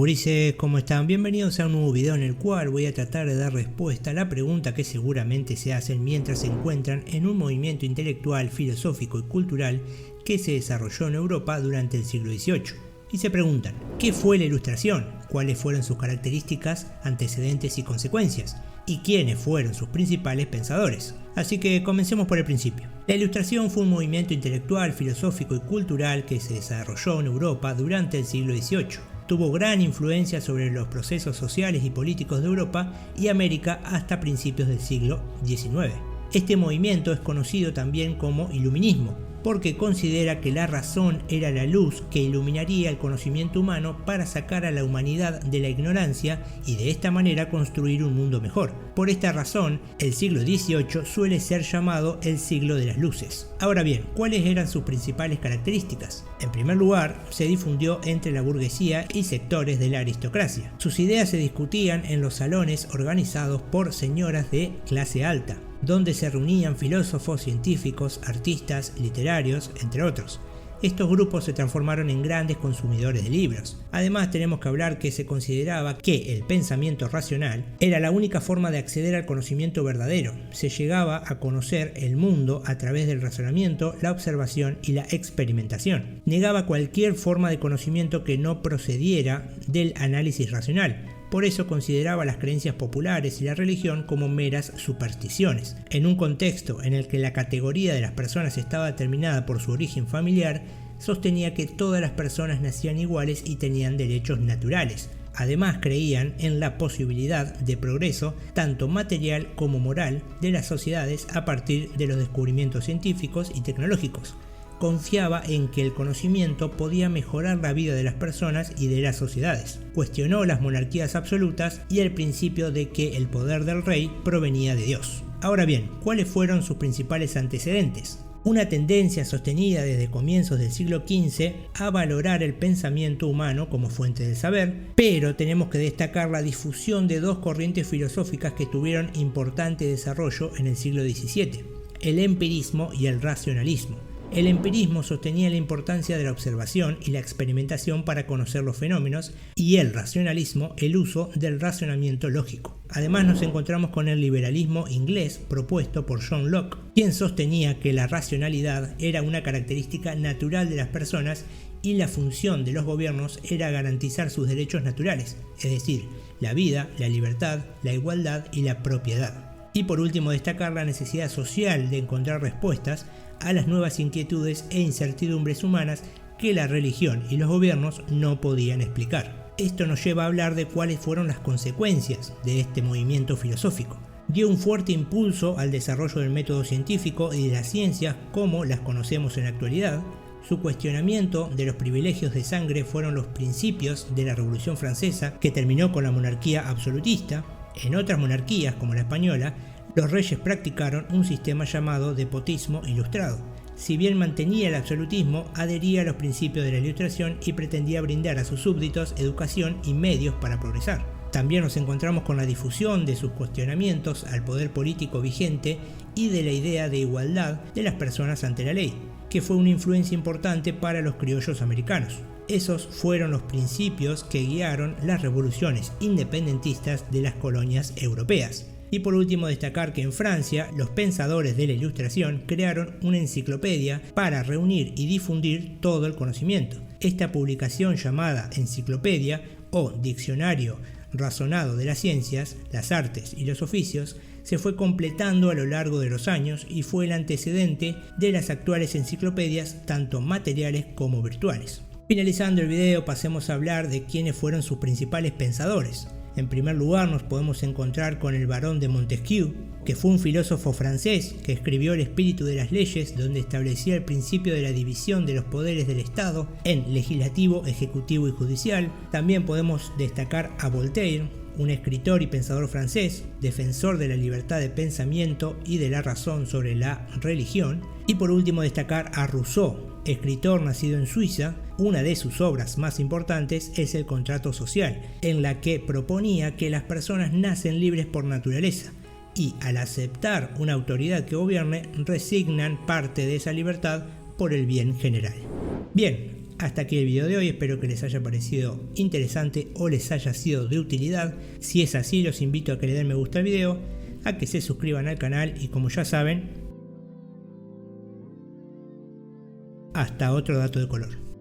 gurises, ¿cómo están? Bienvenidos a un nuevo video en el cual voy a tratar de dar respuesta a la pregunta que seguramente se hacen mientras se encuentran en un movimiento intelectual, filosófico y cultural que se desarrolló en Europa durante el siglo XVIII. Y se preguntan, ¿qué fue la Ilustración? ¿Cuáles fueron sus características, antecedentes y consecuencias? ¿Y quiénes fueron sus principales pensadores? Así que comencemos por el principio. La Ilustración fue un movimiento intelectual, filosófico y cultural que se desarrolló en Europa durante el siglo XVIII. Tuvo gran influencia sobre los procesos sociales y políticos de Europa y América hasta principios del siglo XIX. Este movimiento es conocido también como Iluminismo, porque considera que la razón era la luz que iluminaría el conocimiento humano para sacar a la humanidad de la ignorancia y de esta manera construir un mundo mejor. Por esta razón, el siglo XVIII suele ser llamado el siglo de las luces. Ahora bien, ¿cuáles eran sus principales características? En primer lugar, se difundió entre la burguesía y sectores de la aristocracia. Sus ideas se discutían en los salones organizados por señoras de clase alta, donde se reunían filósofos, científicos, artistas, literarios, entre otros. Estos grupos se transformaron en grandes consumidores de libros. Además, tenemos que hablar que se consideraba que el pensamiento racional era la única forma de acceder al conocimiento verdadero. Se llegaba a conocer el mundo a través del razonamiento, la observación y la experimentación. Negaba cualquier forma de conocimiento que no procediera del análisis racional. Por eso consideraba las creencias populares y la religión como meras supersticiones. En un contexto en el que la categoría de las personas estaba determinada por su origen familiar, sostenía que todas las personas nacían iguales y tenían derechos naturales. Además, creían en la posibilidad de progreso, tanto material como moral, de las sociedades a partir de los descubrimientos científicos y tecnológicos. Confiaba en que el conocimiento podía mejorar la vida de las personas y de las sociedades. Cuestionó las monarquías absolutas y el principio de que el poder del rey provenía de Dios. Ahora bien, ¿cuáles fueron sus principales antecedentes? Una tendencia sostenida desde comienzos del siglo XV a valorar el pensamiento humano como fuente del saber, pero tenemos que destacar la difusión de dos corrientes filosóficas que tuvieron importante desarrollo en el siglo XVII, el empirismo y el racionalismo. El empirismo sostenía la importancia de la observación y la experimentación para conocer los fenómenos, y el racionalismo el uso del razonamiento lógico. Además, nos encontramos con el liberalismo inglés propuesto por John Locke, quien sostenía que la racionalidad era una característica natural de las personas y la función de los gobiernos era garantizar sus derechos naturales, es decir, la vida, la libertad, la igualdad y la propiedad. Y por último, destacar la necesidad social de encontrar respuestas a las nuevas inquietudes e incertidumbres humanas que la religión y los gobiernos no podían explicar. Esto nos lleva a hablar de cuáles fueron las consecuencias de este movimiento filosófico. Dio un fuerte impulso al desarrollo del método científico y de las ciencias como las conocemos en la actualidad. Su cuestionamiento de los privilegios de sangre fueron los principios de la Revolución Francesa, que terminó con la monarquía absolutista. En otras monarquías, como la española, los reyes practicaron un sistema llamado despotismo ilustrado. Si bien mantenía el absolutismo, adhería a los principios de la Ilustración y pretendía brindar a sus súbditos educación y medios para progresar. También nos encontramos con la difusión de sus cuestionamientos al poder político vigente y de la idea de igualdad de las personas ante la ley, que fue una influencia importante para los criollos americanos. Esos fueron los principios que guiaron las revoluciones independentistas de las colonias europeas. Y por último, destacar que en Francia los pensadores de la Ilustración crearon una enciclopedia para reunir y difundir todo el conocimiento. Esta publicación, llamada Enciclopedia o Diccionario Razonado de las Ciencias, las Artes y los Oficios, se fue completando a lo largo de los años y fue el antecedente de las actuales enciclopedias, tanto materiales como virtuales. Finalizando el video, pasemos a hablar de quiénes fueron sus principales pensadores. En primer lugar, nos podemos encontrar con el barón de Montesquieu, que fue un filósofo francés que escribió El espíritu de las leyes, donde establecía el principio de la división de los poderes del Estado en legislativo, ejecutivo y judicial. También podemos destacar a Voltaire, un escritor y pensador francés, defensor de la libertad de pensamiento y de la razón sobre la religión. Y por último, destacar a Rousseau, escritor nacido en Suiza. Una de sus obras más importantes es El contrato social, en la que proponía que las personas nacen libres por naturaleza y al aceptar una autoridad que gobierne, resignan parte de esa libertad por el bien general. Bien, Hasta aquí el video de hoy, espero que les haya parecido interesante o les haya sido de utilidad. Si es así, los invito a que le den me gusta al video, a que se suscriban al canal y, como ya saben, hasta otro dato de color.